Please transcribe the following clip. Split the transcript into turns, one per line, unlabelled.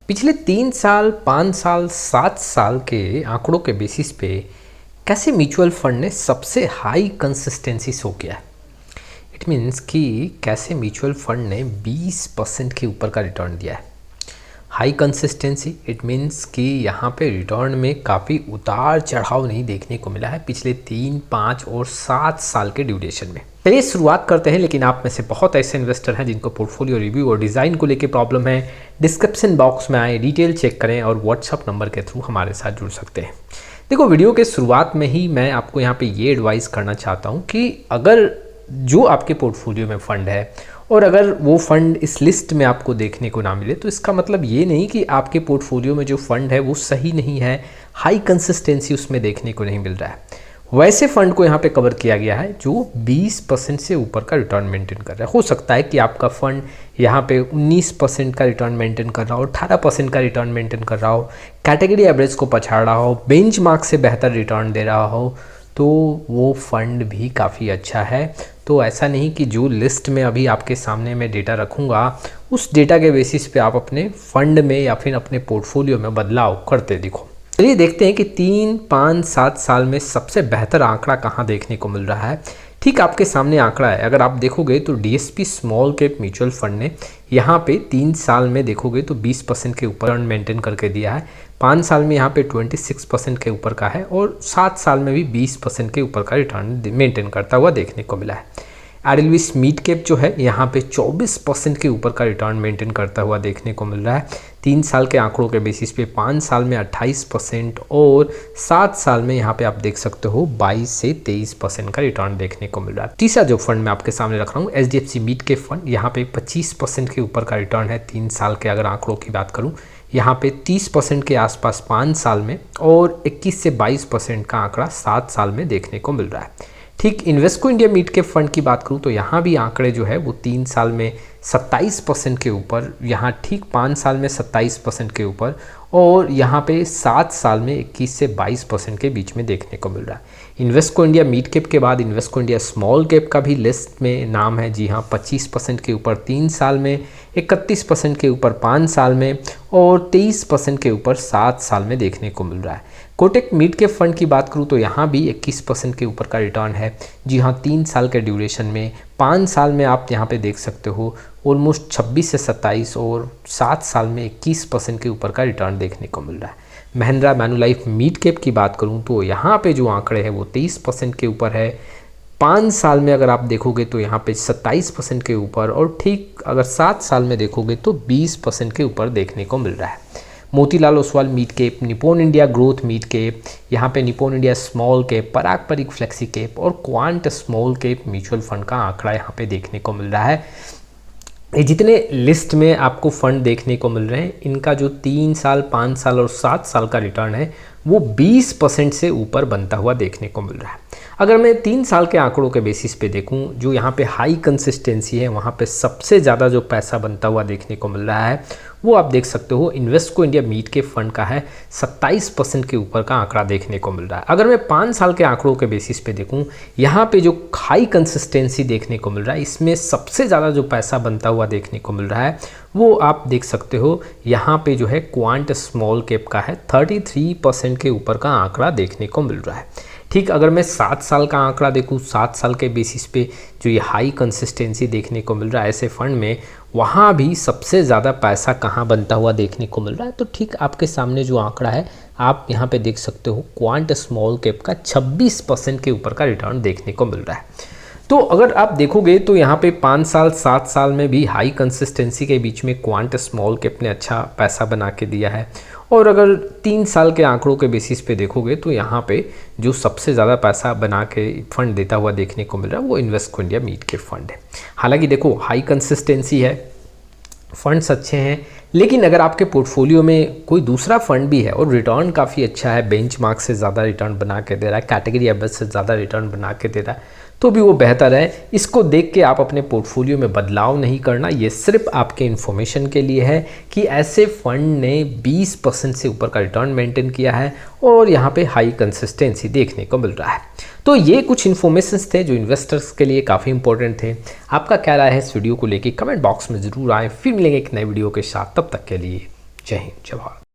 पिछले 3 साल, 5 साल, 7 साल के आंकड़ों के बेसिस पे कैसे म्यूचुअल फंड ने सबसे हाई कंसिस्टेंसी शो किया है। इट मीन्स कि कैसे म्यूचुअल फंड ने 20% के ऊपर का रिटर्न दिया है। हाई कंसिस्टेंसी इट मीन्स कि यहाँ पे रिटर्न में काफ़ी उतार चढ़ाव नहीं देखने को मिला है पिछले 3, 5 और 7 साल के ड्यूरेशन में। चलिए शुरुआत करते हैं। लेकिन आप में से बहुत ऐसे इन्वेस्टर हैं जिनको पोर्टफोलियो रिव्यू और डिज़ाइन को लेकर प्रॉब्लम है। डिस्क्रिप्शन बॉक्स में आए, डिटेल चेक करें और व्हाट्सअप नंबर के थ्रू हमारे साथ जुड़ सकते हैं। देखो, वीडियो के शुरुआत में ही मैं आपको यहाँ पे ये एडवाइस करना चाहता हूँ कि अगर जो आपके पोर्टफोलियो में फ़ंड है और अगर वो फ़ंड इस लिस्ट में आपको देखने को ना मिले तो इसका मतलब ये नहीं कि आपके पोर्टफोलियो में जो फ़ंड है वो सही नहीं है, हाई कंसिस्टेंसी उसमें देखने को नहीं मिल रहा है। वैसे फ़ंड को यहाँ पे कवर किया गया है जो 20% से ऊपर का रिटर्न मेंटेन कर रहा है। हो सकता है कि आपका फ़ंड यहाँ पे 19% का रिटर्न मेंटेन कर रहा हो, 18% का रिटर्न मेंटेन कर रहा हो, कैटेगरी एवरेज को पछाड़ रहा हो, बेंचमार्क से बेहतर रिटर्न दे रहा हो, तो वो फ़ंड भी काफ़ी अच्छा है। तो ऐसा नहीं कि जो लिस्ट में अभी आपके सामने मैं डेटा रखूँगा उस डेटा के बेसिस पे आप अपने फ़ंड में या फिर अपने पोर्टफोलियो में बदलाव करते दिखो। चलिए देखते हैं कि 3, 5, 7 साल में सबसे बेहतर आंकड़ा कहाँ देखने को मिल रहा है। ठीक आपके सामने आंकड़ा है। अगर आप देखोगे तो DSP small cap mutual fund ने यहाँ पे 3 साल में देखोगे तो 20% के ऊपर रिटर्न मेंटेन करके दिया है। 5 साल में यहाँ पे 26% के ऊपर का है और 7 साल में भी 20% के ऊपर का रिटर्न मेंटेन करता हुआ देखने को मिला है। आरएलवी मिड कैप जो है यहाँ पे 24% के ऊपर का रिटर्न मेंटेन करता हुआ देखने को मिल रहा है। 3 साल के आंकड़ों के बेसिस पे 5 साल में 28% और 7 साल में यहाँ पे आप देख सकते हो 22 से 23% का रिटर्न देखने को मिल रहा है। तीसरा जो फंड मैं आपके सामने रख रहा हूँ एचडीएफसी मिड कैप फंड, यहाँ पे 25% के ऊपर का रिटर्न है। 3 साल के अगर आंकड़ों की बात करूँ यहाँ पे 30% के आसपास 5 साल में और 21 से 22% का आंकड़ा 7 साल में देखने को मिल रहा है। ठीक Invesco India mid cap fund की बात करूँ तो यहाँ भी आंकड़े जो है वो 3 साल में 27% के ऊपर, यहाँ ठीक 5 साल में 27% के ऊपर और यहाँ पे 7 साल में 21 से 22% के बीच में देखने को मिल रहा है। इन्वेस्को इंडिया मिड कैप के बाद इन्वेस्को इंडिया स्मॉल कैप का भी लिस्ट में नाम है। जी हाँ, 25% के ऊपर 3 साल में, 31% के ऊपर 5 साल में और 23% के ऊपर 7 साल में देखने को मिल रहा है। कोटक मिड कैप फंड की बात करूँ तो यहाँ भी 21% के ऊपर का रिटर्न है। जी हाँ, 3 साल के ड्यूरेशन में, 5 साल में आप यहाँ पे देख सकते हो ऑलमोस्ट 26 से 27 और 7 साल में 21% के ऊपर का रिटर्न देखने को मिल रहा है। महिंद्रा मैनुलाइफ मिड कैप की बात करूँ तो यहाँ पे जो आंकड़े हैं वो 23% के ऊपर है। 5 साल में अगर आप देखोगे तो यहाँ पे 27% के ऊपर और ठीक अगर 7 साल में देखोगे तो 20% के ऊपर देखने को मिल रहा है। Motilal Oswal mid cap, Nippon India growth mid cap, यहाँ पे निप्पॉन इंडिया स्मॉल कैप, पराग परिक फ्लेक्सी कैप और quant small cap mutual fund का आंकड़ा यहाँ पे देखने को मिल रहा है। ये जितने लिस्ट में आपको फंड देखने को मिल रहे हैं इनका जो 3 साल, 5 साल और 7 साल का रिटर्न है वो 20% से ऊपर बनता हुआ देखने को मिल रहा है। अगर मैं 3 साल के आंकड़ों के बेसिस पे देखूं, जो यहाँ पे हाई कंसिस्टेंसी है वहाँ पे सबसे ज़्यादा जो पैसा बनता हुआ देखने को मिल रहा है वो आप देख सकते हो Invesco India mid cap fund का है। 27% के ऊपर का आंकड़ा देखने को मिल रहा है। अगर मैं 5 साल के आंकड़ों के बेसिस पे देखूं, यहाँ पे जो हाई कंसिस्टेंसी देखने को मिल रहा है इसमें सबसे ज़्यादा जो पैसा बनता हुआ देखने को मिल रहा है वो आप देख सकते हो यहाँ पे जो है क्वांट स्मॉल कैप का है। 33% के ऊपर का आंकड़ा देखने को मिल रहा है। ठीक अगर मैं 7 साल का आंकड़ा देखूँ, 7 साल के बेसिस पे जो ये हाई कंसिस्टेंसी देखने को मिल रहा है ऐसे फंड में, वहाँ भी सबसे ज़्यादा पैसा कहाँ बनता हुआ देखने को मिल रहा है। तो ठीक आपके सामने जो आंकड़ा है आप यहाँ पे देख सकते हो क्वांट स्मॉल कैप का 26% के ऊपर का रिटर्न देखने को मिल रहा है। तो अगर आप देखोगे तो यहाँ पे 5 साल, 7 साल में भी हाई कंसिस्टेंसी के बीच में क्वांट स्मॉल कैप ने अच्छा पैसा बना के दिया है। और अगर 3 साल के आंकड़ों के बेसिस पे देखोगे तो यहाँ पे जो सबसे ज़्यादा पैसा बना के फंड देता हुआ देखने को मिल रहा है वो Invesco India mid cap fund है। हालांकि देखो हाई कंसिस्टेंसी है, फंड्स अच्छे हैं, लेकिन अगर आपके पोर्टफोलियो में कोई दूसरा फंड भी है और रिटर्न काफ़ी अच्छा है, बेंचमार्क से ज़्यादा रिटर्न बना के दे रहा है, कैटेगरी एवरेज से ज़्यादा रिटर्न बना के दे रहा है, तो भी वो बेहतर है। इसको देख के आप अपने पोर्टफोलियो में बदलाव नहीं करना। ये सिर्फ आपके इन्फॉर्मेशन के लिए है कि ऐसे फंड ने 20% से ऊपर का रिटर्न मेंटेन किया है और यहाँ पे हाई कंसिस्टेंसी देखने को मिल रहा है। तो ये कुछ इन्फॉर्मेशंस थे जो इन्वेस्टर्स के लिए काफ़ी इंपॉर्टेंट थे। आपका क्या राय है इस वीडियो को लेके कमेंट बॉक्स में ज़रूर आए। फिर मिलेंगे एक नए वीडियो के साथ, तब तक के लिए जय हिंद, जय भारत।